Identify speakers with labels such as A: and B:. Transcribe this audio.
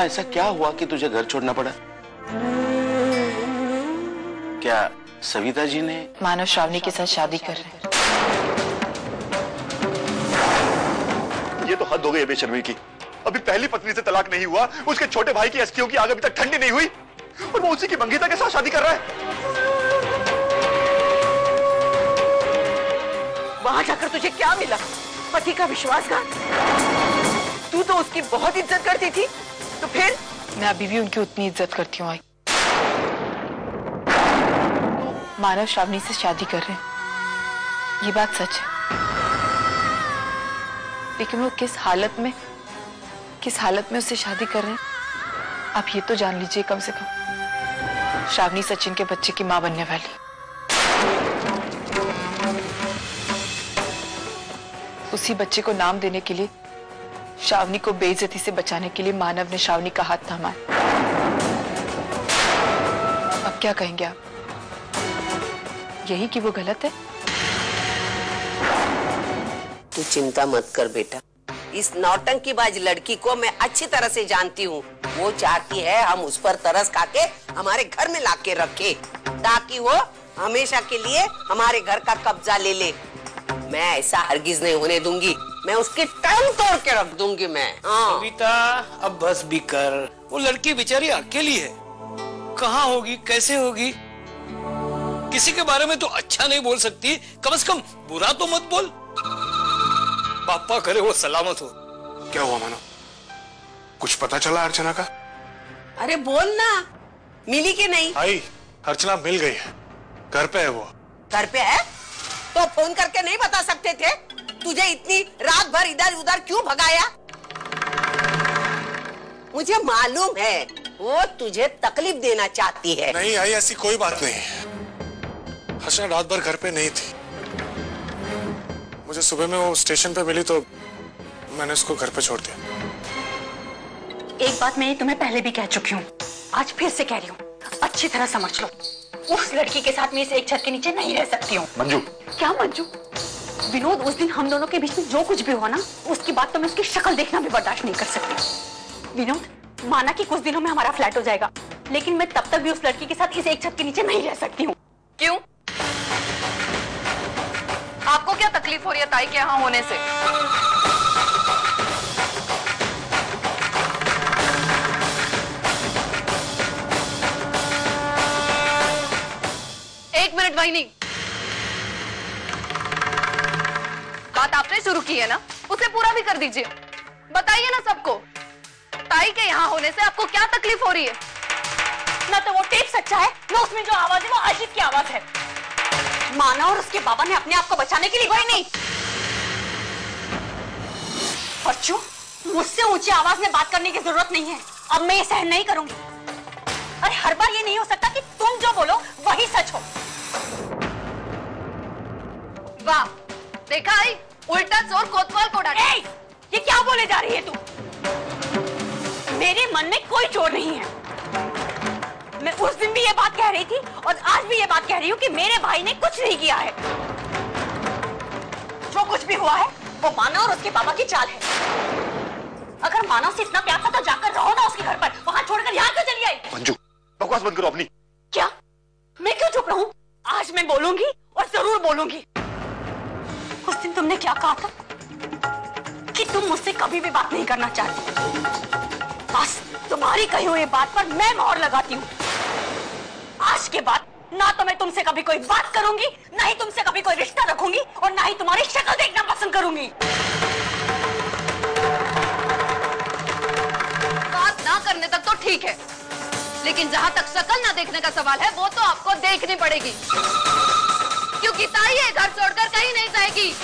A: ऐसा क्या हुआ कि तुझे घर छोड़ना पड़ा? क्या सविता जी ने?
B: मानव श्रावणी के साथ शादी कर रहे हैं।
C: ये तो हद हो गई है बेशर्मी की। अभी पहली पत्नी से तलाक नहीं हुआ, उसके छोटे भाई की अस्थियों की आग अभी तक ठंडी नहीं हुई और वो उसी की मंगीता के साथ शादी कर रहा है।
D: वहां जाकर तुझे क्या मिला? पति का विश्वासघात। तू तो उसकी बहुत इज्जत करती थी, तो फिर?
B: मैं अभी भी उनकी उतनी इज्जत करती हूँ। मानव श्रावणी से शादी कर रहे हैं, ये बात सच है। लेकिन वो किस हालत में उससे शादी कर रहे हैं, आप ये तो जान लीजिए कम से कम। श्रावणी सचिन के बच्चे की मां बनने वाली। उसी बच्चे को नाम देने के लिए, श्रावणी को बेइज्जती से बचाने के लिए मानव ने श्रावणी का हाथ थामा है। अब क्या कहेंगे आप? यही कि वो गलत है?
E: तू चिंता मत कर बेटा, इस नौटंकीबाज लड़की को मैं अच्छी तरह से जानती हूँ। वो चाहती है हम उस पर तरस खाके हमारे घर में लाके रखे, ताकि वो हमेशा के लिए हमारे घर का कब्जा ले ले। मैं ऐसा हरगिज नहीं होने दूंगी, मैं उसकी टांग तोड़ के रख दूंगी मैं।
F: कविता अब बस भी कर, वो लड़की बेचारी अकेली है, कहाँ होगी, कैसे होगी? किसी के बारे में तो अच्छा नहीं बोल सकती, कम से कम बुरा तो मत बोल। पापा करे वो सलामत हो।
C: क्या हुआ मानो? कुछ पता चला अर्चना का?
E: अरे बोल ना, मिली कि नहीं?
C: आई, अर्चना मिल गई है, घर पे है वो।
E: घर पे है? तो फोन करके नहीं बता सकते थे? तुझे इतनी रात भर इधर उधर क्यों भगाया? मुझे मालूम है वो तुझे तकलीफ देना चाहती है।
C: नहीं आई, ऐसी कोई बात नहीं। अर्चना रात भर घर पे नहीं थी, मुझे सुबह में वो स्टेशन पे मिली तो मैंने उसको घर पे छोड़ दिया।
G: एक बात मैं तुम्हें पहले भी कह चुकी हूँ, आज फिर से कह रही हूँ, अच्छी तरह समझ लो। उस लड़की के साथ मैं इस एक छत के नीचे नहीं रह सकती हूँ।
C: मंजू।
G: क्या मंजू? विनोद, उस दिन हम दोनों के बीच में जो कुछ भी हुआ ना, उसके बाद तो मैं उसकी शक्ल देखना भी बर्दाश्त नहीं कर सकती। विनोद, माना कि कुछ दिनों में हमारा फ्लैट हो जाएगा, लेकिन मैं तब तक भी उस लड़की के साथ इस एक छत के नीचे नहीं रह सकती हूँ।
B: क्यों? आपको क्या तकलीफ हो रही है ताई के यहाँ होने से? एक मिनट वाहिनी, बात आपने शुरू की है ना, उसे पूरा भी कर दीजिए। बताइए ना सबको, ताई के यहाँ होने से आपको क्या तकलीफ हो रही है?
G: ना तो वो टेप सच्चा है, ना उसमें जो आवाज है वो आशिक की आवाज है। माना और उसके बाबा ने अपने आप को बचाने के लिए कोई नहीं। बच्चों, मुझसे ऊंची आवाज में बात करने की जरूरत नहीं है, अब मैं ये सहन नहीं करूंगी। अरे हर बार ये नहीं हो सकता कि तुम जो बोलो वही सच हो।
B: वाह, देखा आई, उल्टा चोर कोतवाल को डांटे।
G: ये क्या बोले जा रही है तू? मेरे मन में कोई चोर नहीं है। मैं उस दिन भी ये बात कह रही थी और आज भी ये बात कह रही हूँ कि मेरे भाई ने कुछ नहीं किया है। जो कुछ भी हुआ है वो मानव और उसके बाबा की चाल है। अगर मानव से इतना प्यार था तो जाकर रहो ना उसके घर पर, वहां छोड़कर यहाँ क्यों चली आई?
C: मंजू, बकवास बंद करो अपनी।
G: क्या? मैं क्यों चुप रहूं? आज मैं बोलूंगी और जरूर बोलूंगी। उस दिन तुमने क्या कहा था कि तुम मुझसे कभी भी बात नहीं करना चाहती। बस तुम्हारी कही हुई बात पर मैं मोहर लगाती हूँ। आज के बाद ना तो मैं तुमसे कभी कोई बात करूंगी, ना ही तुमसे कभी कोई रिश्ता रखूंगी और ना ही तुम्हारी शक्ल देखना पसंद करूंगी।
B: बात ना करने तक तो ठीक है, लेकिन जहां तक शक्ल ना देखने का सवाल है वो तो आपको देखनी पड़ेगी, क्योंकि ताई ये घर छोड़कर कहीं नहीं जाएगी।